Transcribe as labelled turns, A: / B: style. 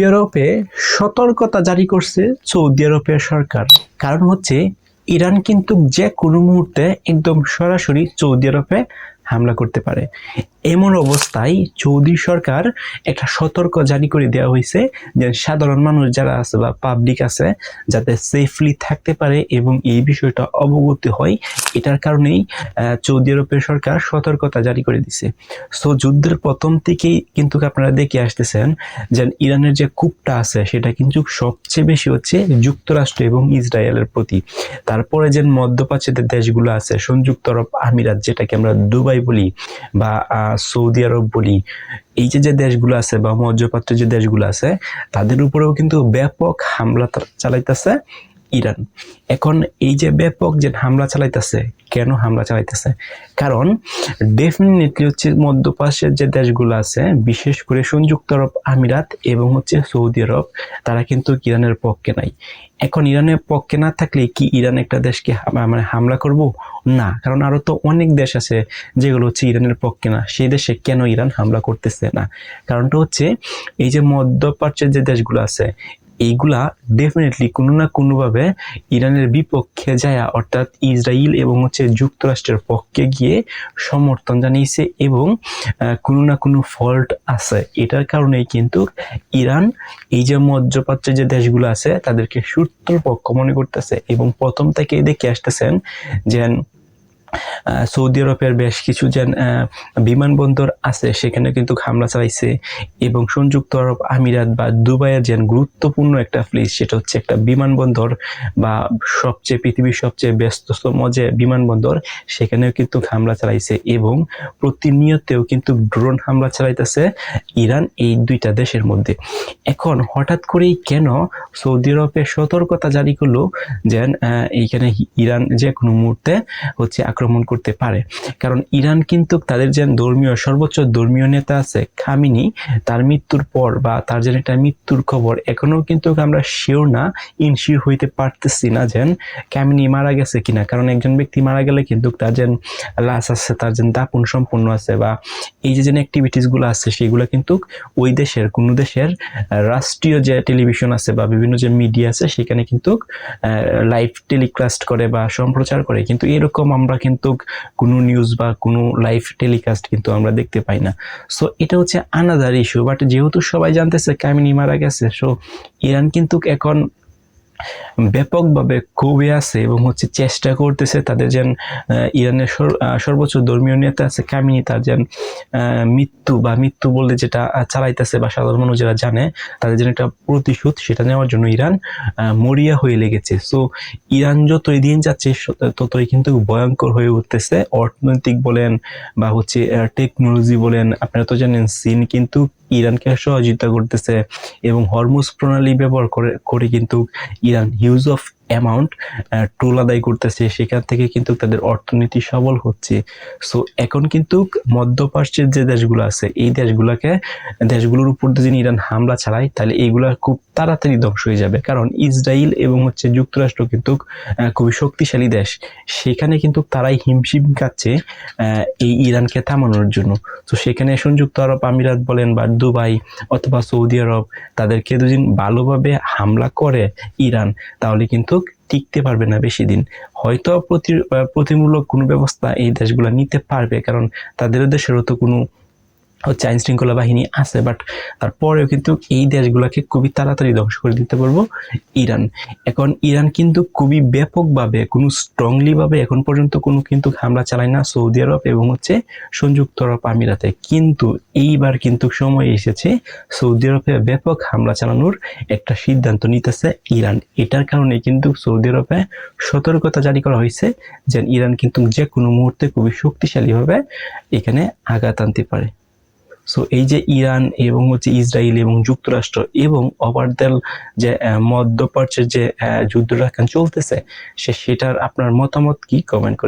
A: ইউরোপে সতর্কতা জারি করছে সৌদি আরবের সরকার। কারণ হচ্ছে ইরান কিন্তু যে কোনো মুহূর্তে একদম সরাসরি সৌদি আরবে হামলা করতে পারে। এমন অবস্থায় সৌদি সরকার একটা সতর্ক জারি করে দেওয়া হয়েছে যে সাধারণ মানুষ যারা আছে বা পাবলিক আছে যাতে সেফলি থাকতে পারে এবং এই বিষয়টা অবগত হয়। এটার কারণেই সৌদি আরবের সরকার সতর্কতা জারি করে দিছে। সো যুদ্ধের প্রথম থেকেই কিন্তু আপনারা দেখে আসতেছেন যে ইরানের যে কূপটা আছে সেটা কিন্তু সবচেয়ে বেশি হচ্ছে যুক্তরাষ্ট্র এবং ইসরায়েলের প্রতি। তারপরে যে মধ্যপ্রাচ্যের দেশগুলো আছে, সংযুক্ত আরব আমিরাত যেটাকে আমরা দুবাই বলি বা সৌদি আরব বলি, এই যে দেশগুলো আছে বা মধ্যপ্রাচ্যের যে দেশগুলো আছে তাদের উপরেও কিন্তু ব্যাপক হামলা চালাইতেছে ইরান। এখন এই যে ব্যাপক যে হামলা চালাইতেছে, কেন হামলা চালাইতেছে? কারণ ডেফিনেটলি হচ্ছে মধ্যপ্রাচ্যের যে দেশগুলো আছে, বিশেষ করে সংযুক্ত আরব আমিরাত এবং হচ্ছে সৌদি আরব, তারা কিন্তু ইরানের পক্ষে নাই। এখন ইরানের পক্ষে না থাকলে কি ইরান একটা দেশকে মানে হামলা করব? না, কারণ আরো তো অনেক দেশ আছে যেগুলো হচ্ছে ইরানের পক্ষে না। সেই দেশে কেন ইরান হামলা করতেছে না? কারণটা হচ্ছে এই যে মধ্যপ্রাচ্যের যে দেশগুলো আছে এইগুলা ডেফিনেটলি কোনো না কোনোভাবে ইরানের বিপক্ষে যায়, অর্থাৎ ইসরায়েল এবং হচ্ছে যুক্তরাষ্ট্রের পক্ষে গিয়ে সমর্থন জানিয়েছে এবং কোনো না কোনো ফল্ট আছে। এটার কারণেই কিন্তু ইরান এই যে মধ্যপ্রাচ্যের যে দেশগুলো আছে তাদেরকে শত্রুপক্ষ মনে করতেছে এবং প্রথম থেকেই দেখে আসতেছেন যে সৌদি আরবের বেশ কিছু যে বিমানবন্দর আছে সেখানে কিন্তু হামলা চালাইছে এবং সংযুক্ত আরব আমিরাত বা দুবাইয়ের যে গুরুত্বপূর্ণ একটা প্লেস, সেটা হচ্ছে একটা বিমানবন্দর বা পৃথিবীর সবচেয়ে ব্যস্ততম যে বিমানবন্দর, সেখানেও কিন্তু হামলা চালাইছে এবং প্রতিনিয়তেও কিন্তু ড্রোন হামলা চালাইতেছে ইরান এই দুইটা দেশের মধ্যে। এখন হঠাৎ করেই কেন সৌদি আরবের সতর্কতা জারি করলো যে এইখানে ইরান যে কোনো মুহূর্তে হচ্ছে আক্রমণ করতে পারে? কারণ ইরান কিন্তু তাদের যে সর্বোচ্চ ধর্মীয় নেতা আছে খামেনি, তার মৃত্যুর পর বা তার যে একটা মৃত্যুর খবর এখনো কিন্তু আমরা শিওর না, ইনশিওর হইতে পারতেছি না যে খামেনি মারা গেছে কিনা। কারণ একজন ব্যক্তি মারা গেলে কিন্তু তার যে লাশ আছে, তার যে দাপন সম্পন্ন আছে বা এই যে অ্যাক্টিভিটিস গুলো আছে সেগুলো কিন্তু ওই দেশের কোনো দেশের রাষ্ট্রীয় যে টেলিভিশন আছে বা বিভিন্ন যে মিডিয়া আছে সেখানে কিন্তু লাইভ টেলিকাস্ট করে বা সম্প্রচার করে, কিন্তু এরকম আমরা কিন্তু কোনো নিউজ বা কোনো লাইভ টেলিকাস্ট কিন্তু আমরা দেখতে পাই না। সো এটা হচ্ছে আনাদার ইস্যু। বাট যেহেতু সবাই জানতেছে খামেনি মারা গেছে, সো ইরান কিন্তু এখন ব্যাপকভাবে ক্ষোভে আছে এবং হচ্ছে চেষ্টা করতেছে তাদের যেন ইরানের সর্বোচ্চ ধর্মীয় নেতা আছে খামেনি, তার যেন মৃত্যু বলতে যেটা চালাইতেছে বা সাধারণ মানুষ যারা জানে তাদের যেন একটা প্রতিশোধ সেটা নেওয়ার জন্য ইরান মরিয়া হয়ে লেগেছে। সো ইরান যতই দিন যাচ্ছে ততই কিন্তু ভয়ঙ্কর হয়ে উঠতেছে। অর্থনৈতিক বলেন বা হচ্ছে টেকনোলজি বলেন, আপনারা তো জানেন চীন কিন্তু ইরানকে সহযোগিতা করতেছে এবং হরমুজ প্রণালী ব্যবহার করে কিন্তু Iran huge of amount toll আদায় করতেছে, সেখান থেকে কিন্তু তাদের অর্থনীতি সবল হচ্ছে। সো এখন কিন্তু মধ্যপ্রাচ্যের যে দেশগুলো আছে এই দেশগুলোর উপর যদি ইরান হামলা চালায় তাহলে এইগুলা খুব তাড়াতাড়ি ধ্বংস হয়ে যাবে। কারণ ইসরায়েল এবং হচ্ছে যুক্তরাষ্ট্র কিন্তু খুবই শক্তিশালী দেশ, সেখানে কিন্তু তারাই হিমশিম খাচ্ছে এই ইরানকে থামানোর জন্য। তো সেখানে সংযুক্ত আরব আমিরাত বলেন বা দুবাই অথবা সৌদি আরব, তাদেরকে যদি ভালোভাবে হামলা করে ইরান তাহলে কিন্তু টিকতে পারবে না বেশি দিন। হয়তো প্রতিমূলক কোনো ব্যবস্থা এই দেশগুলো নিতে পারবে, কারণ তাদের দেশেরও তো কোনো হচ্ছে আইন শৃঙ্খলা বাহিনী আছে, বাট তারপরেও কিন্তু এই দেশগুলোকে খুবই তাড়াতাড়ি ধ্বংস করে দিতে পারবো ইরান। এখন ইরান কিন্তু খুবই ব্যাপকভাবে কোনো স্ট্রংলি ভাবে এখন পর্যন্ত কোনো কিন্তু হামলা চালায় না সৌদি আরব এবং হচ্ছে সংযুক্ত আরব আমিরাতে, কিন্তু এইবার কিন্তু সময় এসেছে সৌদি আরবে ব্যাপক হামলা চালানোর একটা সিদ্ধান্ত নিতেছে ইরান। এটার কারণে কিন্তু সৌদি আরবে সতর্কতা জারি করা হয়েছে যে ইরান কিন্তু যে কোনো মুহূর্তে খুবই শক্তিশালীভাবে এখানে আঘাত আনতে পারে। সো এই যে ইরান এবং হচ্ছে ইসরায়েল এবং যুক্তরাষ্ট্র এবং ওভারঅল যে মধ্যপ্রাচ্যের যে যুদ্ধটা চলতেছে সেটার আপনার মতামত কি? কমেন্ট করে